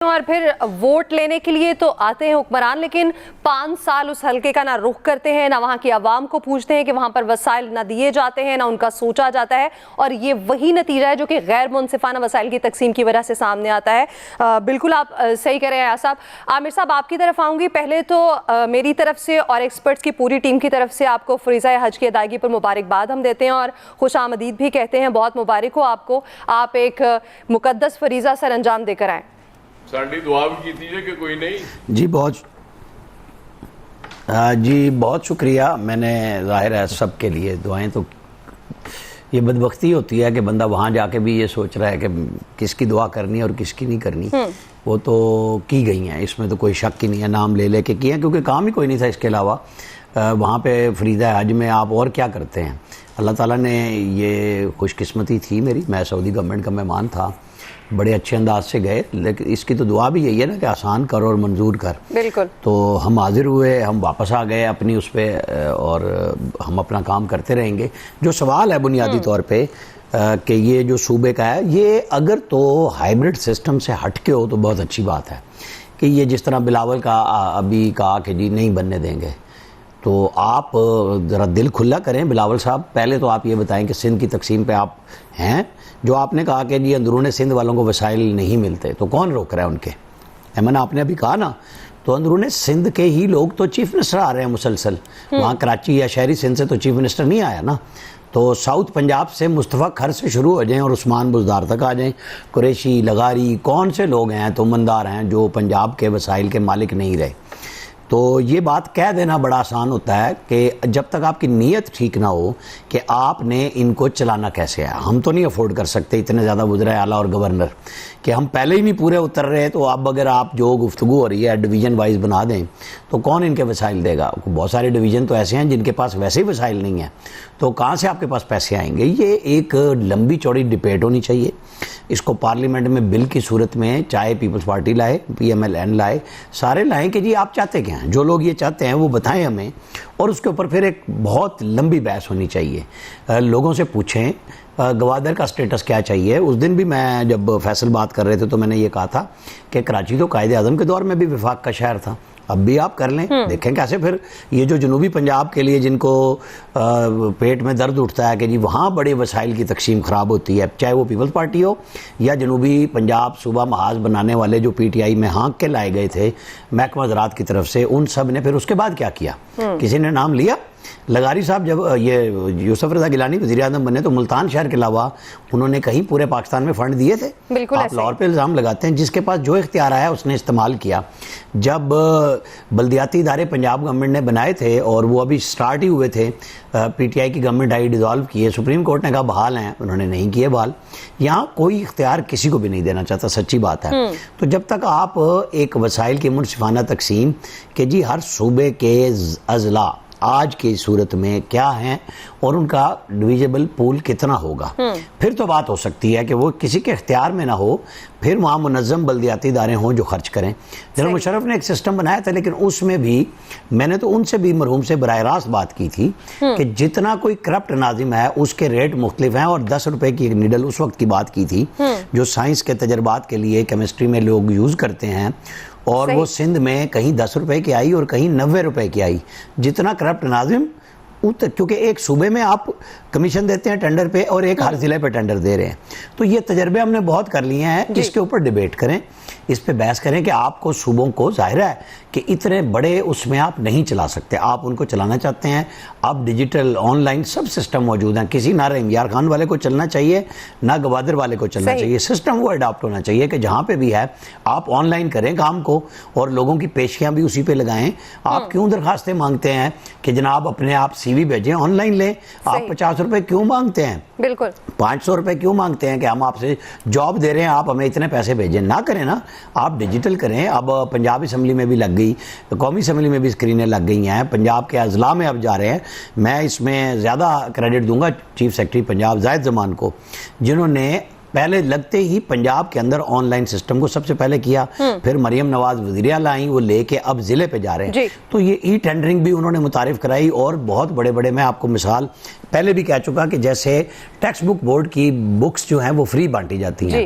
اور پھر ووٹ لینے کے لیے تو آتے ہیں حکمران، لیکن 5 سال اس حلقے کا نہ رخ کرتے ہیں، نہ وہاں کی عوام کو پوچھتے ہیں کہ وہاں پر وسائل نہ دیے جاتے ہیں، نہ ان کا سوچا جاتا ہے، اور یہ وہی نتیجہ ہے جو کہ غیر منصفانہ وسائل کی تقسیم کی وجہ سے سامنے آتا ہے۔ بالکل آپ صحیح کہہ رہے ہیں عیاض صاحب۔ عامر صاحب آپ کی طرف آؤں گی، پہلے تو میری طرف سے اور ایکسپرٹس کی پوری ٹیم کی طرف سے آپ کو فریضہ حج کی ادائیگی پر مبارکباد ہم دیتے ہیں اور خوش آمدید بھی کہتے ہیں۔ بہت مبارک ہو آپ کو، آپ ایک مقدس فریضہ سر انجام دے کر آئیں۔ ساڈی دعا بھی کیتی ہے کہ کوئی نہیں جی بہت شکریہ۔ میں نے ظاہر ہے سب کے لیے دعائیں، تو یہ بدبختی ہوتی ہے کہ بندہ وہاں جا کے بھی یہ سوچ رہا ہے کہ کس کی دعا کرنی ہے اور کس کی نہیں کرنی۔ وہ تو کی گئی ہیں، اس میں تو کوئی شک ہی نہیں ہے، نام لے لے کے کیے ہیں، کیونکہ کام ہی کوئی نہیں تھا اس کے علاوہ۔ وہاں پہ فریضہ حج میں آپ اور کیا کرتے ہیں؟ اللہ تعالیٰ نے یہ خوش قسمتی تھی میری، میں سعودی گورنمنٹ کا مہمان تھا، بڑے اچھے انداز سے گئے، لیکن اس کی تو دعا بھی یہی ہے نا کہ آسان کر اور منظور کر۔ بالکل۔ تو ہم حاضر ہوئے، ہم واپس آ گئے اپنی اس پہ، اور ہم اپنا کام کرتے رہیں گے۔ جو سوال ہے بنیادی طور پہ کہ یہ جو صوبے کا ہے، یہ اگر تو ہائیبرڈ سسٹم سے ہٹ کے ہو تو بہت اچھی بات ہے، کہ یہ جس طرح بلاول کا ابھی کہا کہ جی نہیں بننے دیں گے، تو آپ ذرا دل کھلا کریں بلاول صاحب۔ پہلے تو آپ یہ بتائیں کہ سندھ کی تقسیم پہ آپ ہیں، جو آپ نے کہا کہ جی اندرون سندھ والوں کو وسائل نہیں ملتے، تو کون روک رہا ہے ان کے؟ ایمن آپ نے ابھی کہا نا، تو اندرون سندھ کے ہی لوگ تو چیف منسٹر آ رہے ہیں مسلسل، وہاں کراچی یا شہری سندھ سے تو چیف منسٹر نہیں آیا نا۔ تو ساؤتھ پنجاب سے مصطفیٰ کھر سے شروع ہو جائیں اور عثمان بزدار تک آ جائیں، قریشی، لغاری، کون سے لوگ ہیں تومندار ہیں جو پنجاب کے وسائل کے مالک نہیں رہے؟ تو یہ بات کہہ دینا بڑا آسان ہوتا ہے کہ جب تک آپ کی نیت ٹھیک نہ ہو کہ آپ نے ان کو چلانا کیسے ہے۔ ہم تو نہیں افورڈ کر سکتے اتنے زیادہ وزرائے اعلیٰ اور گورنر کہ ہم پہلے ہی نہیں پورے اتر رہے، تو اب اگر آپ جو گفتگو ہو رہی ہے ڈویژن وائز بنا دیں تو کون ان کے وسائل دے گا؟ بہت سارے ڈویژن تو ایسے ہیں جن کے پاس ویسے ہی وسائل نہیں ہیں، تو کہاں سے آپ کے پاس پیسے آئیں گے؟ یہ ایک لمبی چوڑی ڈبیٹ ہونی چاہیے۔ اس کو پارلیمنٹ میں بل کی صورت میں چاہے پیپلز پارٹی لائے، پی ایم ایل این لائے، سارے لائیں کہ جی آپ چاہتے کیا ہیں، جو لوگ یہ چاہتے ہیں وہ بتائیں ہمیں، اور اس کے اوپر پھر ایک بہت لمبی بحث ہونی چاہیے۔ لوگوں سے پوچھیں گوادر کا سٹیٹس کیا چاہیے۔ اس دن بھی میں جب فیصل بات کر رہے تھے تو میں نے یہ کہا تھا کہ کراچی تو قائد اعظم کے دور میں بھی وفاق کا شہر تھا، اب بھی آپ کر لیں، دیکھیں کیسے پھر یہ جو جنوبی پنجاب کے لیے جن کو پیٹ میں درد اٹھتا ہے کہ جی وہاں بڑے وسائل کی تقسیم خراب ہوتی ہے، چاہے وہ پیپلز پارٹی ہو یا جنوبی پنجاب صوبہ محاذ بنانے والے جو پی ٹی آئی میں ہانک کے لائے گئے تھے محکمہ زراعت کی طرف سے، ان سب نے پھر اس کے بعد کیا کیا؟ کسی نے نام لیا؟ لغاری صاحب جب یہ یوسف رضا گیلانی وزیر اعظم بنے تو ملتان شہر کے علاوہ انہوں نے کہیں پورے پاکستان میں فنڈ دیے تھے؟ آپ لاہور پہ الزام لگاتے ہیں، جس کے پاس جو اختیار آیا اس نے استعمال کیا۔ جب بلدیاتی ادارے پنجاب گورنمنٹ نے بنائے تھے اور وہ ابھی سٹارٹ ہی ہوئے تھے، پی ٹی آئی کی گورنمنٹ آئی ڈیزالو کیے، سپریم کورٹ نے کہا بحال ہیں، انہوں نے نہیں کیے بحال۔ یہاں کوئی اختیار کسی کو بھی نہیں دینا چاہتا، سچی بات ہے۔ تو جب تک آپ ایک وسائل کی منصفانہ تقسیم کہ جی ہر صوبے کے اضلاع آج کی صورت میں کیا ہیں اور ان کا ڈویژبل پول کتنا ہوگا، پھر تو بات ہو سکتی ہے کہ وہ کسی کے اختیار میں نہ ہو، پھر وہاں منظم بلدیاتی ادارے ہوں جو خرچ کریں۔ جنرل مشرف نے ایک سسٹم بنایا تھا، لیکن اس میں بھی میں نے تو ان سے بھی مرحوم سے براہ راست بات کی تھی کہ جتنا کوئی کرپٹ ناظم ہے اس کے ریٹ مختلف ہیں، اور 10 روپے کی ایک نیڈل اس وقت کی بات کی تھی جو سائنس کے تجربات کے لیے کیمسٹری میں لوگ یوز کرتے ہیں، اور وہ سندھ میں کہیں 10 روپے کی آئی اور کہیں 90 روپے کی آئی۔ جتنا کرپٹ ناظم، کیونکہ ایک صوبے میں آپ کمیشن دیتے ہیں ٹینڈر پہ اور ایک ہر ضلع پہ ٹینڈر دے رہے ہیں، تو یہ تجربے ہم نے بہت کر لیے ہیں۔ اس کے اوپر ڈیبیٹ کریں، اس پہ بحث کریں کہ آپ کو صوبوں کو ظاہر ہے کہ اتنے بڑے اس میں آپ نہیں چلا سکتے، آپ ان کو چلانا چاہتے ہیں، اب digital on line sub system موجود ہیں، کسی نہ رحیم یار خان والے کو چلنا چاہیے نہ گوادر والے کو چلنا چاہیے، سسٹم وہ اڈاپٹ ہونا چاہیے کہ جہاں پہ بھی ہے آپ آن لائن کریں کام کو اور لوگوں کی پیشیاں بھی اسی پہ لگائیں۔ آپ کیوں درخواستیں مانگتے ہیں کہ جناب اپنے آپ سی وی بھیجیں، آن لائن لیں؟ آپ 50 روپے کیوں مانگتے ہیں؟ بالکل 500 روپے کیوں مانگتے ہیں کہ ہم آپ سے جاب دے رہے ہیں آپ ہمیں اتنے پیسے بھیجیں؟ نہ کریں نا، آپ ڈیجیٹل کریں۔ اب پنجاب اسمبلی میں بھی لگ گئی، قومی اسمبلی میں بھی اسکرینیں لگ گئی ہیں، پنجاب کے اضلاع میں اب جا رہے ہیں۔ میں اس میں زیادہ کریڈٹ دوں گا چیف سیکرٹری پنجاب زاہد زمان کو، جنہوں نے پہلے لگتے ہی پنجاب کے اندر آن لائن سسٹم کو سب سے پہلے کیا، پھر مریم نواز وزیر اعلیٰ آئیں، وہ لے کے اب ضلع پہ جا رہے ہیں۔ تو یہ ای ٹینڈرنگ بھی انہوں نے متعارف کرائی، اور بہت بڑے بڑے، میں آپ کو مثال پہلے بھی کہہ چکا کہ جیسے ٹیکسٹ بک بورڈ کی بکس جو ہیں وہ فری بانٹی جاتی ہیں،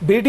BD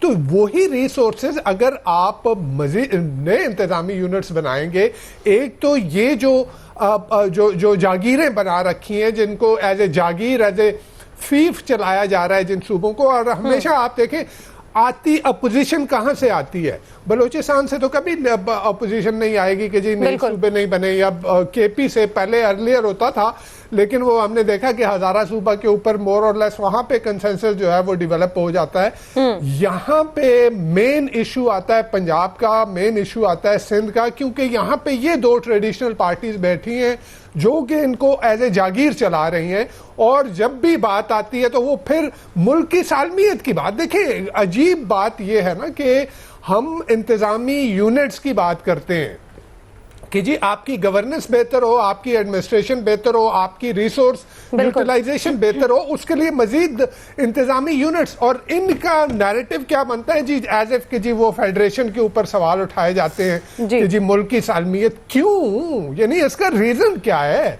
تو وہی ریسورسز اگر آپ مزید نئے انتظامی یونٹس بنائیں گے، ایک تو یہ جو جاگیریں بنا رکھی ہیں جن کو ایز اے جاگیر ایز اے فیف چلایا جا رہا ہے جن صوبوں کو، اور ہمیشہ آپ دیکھیں آتی اپوزیشن کہاں سے آتی ہے؟ بلوچستان سے تو کبھی اپوزیشن نہیں آئے گی کہ جی نئے صوبے نہیں بنے، یا کے پی سے پہلے ارلیئر ہوتا تھا، لیکن وہ ہم نے دیکھا کہ ہزارہ صوبہ کے اوپر مور اور لیس وہاں پہ کنسنسس جو ہے وہ ڈیولپ ہو جاتا ہے۔ یہاں پہ مین ایشو آتا ہے پنجاب کا، مین ایشو آتا ہے سندھ کا، کیونکہ یہاں پہ یہ دو ٹریڈیشنل پارٹیز بیٹھی ہیں جو کہ ان کو ایز اے جاگیر چلا رہی ہیں، اور جب بھی بات آتی ہے تو وہ پھر ملک کی سالمیت کی بات۔ دیکھیں عجیب بات یہ ہے نا کہ ہم انتظامی یونٹس کی بات کرتے ہیں کہ جی آپ کی گورننس بہتر ہو، آپ کی ایڈمنسٹریشن بہتر ہو، آپ کی ریسورس یوٹیلائزیشن بہتر ہو، اس کے لیے مزید انتظامی یونٹس، اور ان کا نیریٹو کیا بنتا ہے جی ایز ایف کہ جی وہ فیڈریشن کے اوپر سوال اٹھائے جاتے ہیں کہ جی ملک کی سالمیت کیوں، یعنی اس کا ریزن کیا ہے؟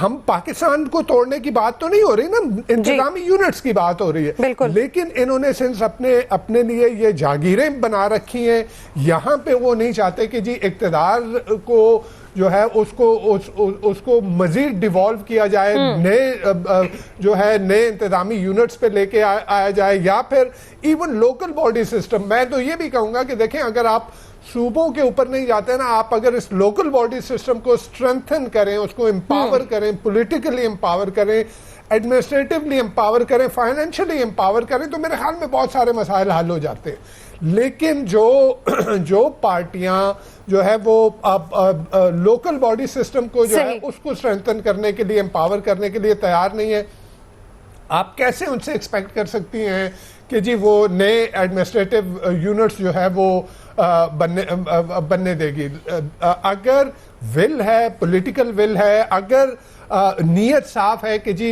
ہم پاکستان کو توڑنے کی بات تو نہیں ہو رہی نا، انتظامی یونٹس کی بات ہو رہی ہے، لیکن انہوں نے صرف اپنے لیے یہ جاگیریں بنا رکھی ہیں۔ یہاں پہ وہ نہیں چاہتے کہ جی اقتدار کو جو ہے اس کو مزید ڈیوالو کیا جائے، نئے انتظامی یونٹس پہ لے کے آیا جائے، یا پھر ایون لوکل باڈی سسٹم۔ میں تو یہ بھی کہوں گا کہ دیکھیں اگر آپ صوبوں کے اوپر نہیں جاتے نا، آپ اگر اس لوکل باڈی سسٹم کو اسٹرینتھن کریں، اس کو امپاور کریں، پولیٹیکلی امپاور کریں، ایڈمنسٹریٹولی امپاور کریں، فائنینشلی امپاور کریں، تو میرے خیال میں بہت سارے مسائل حل ہو جاتے ہیں۔ لیکن جو پارٹیاں جو ہے وہ لوکل باڈی سسٹم کو جو ہے اس کو اسٹرینتھن کرنے کے لیے، امپاور کرنے کے لیے تیار نہیں ہے، آپ کیسے ان سے ایکسپیکٹ کر سکتی ہیں کہ جی وہ نئے ایڈمنسٹریٹو یونٹس جو ہے وہ بننے دے گی؟ اگر ول ہے، پولیٹیکل ول ہے، اگر نیت صاف ہے کہ جی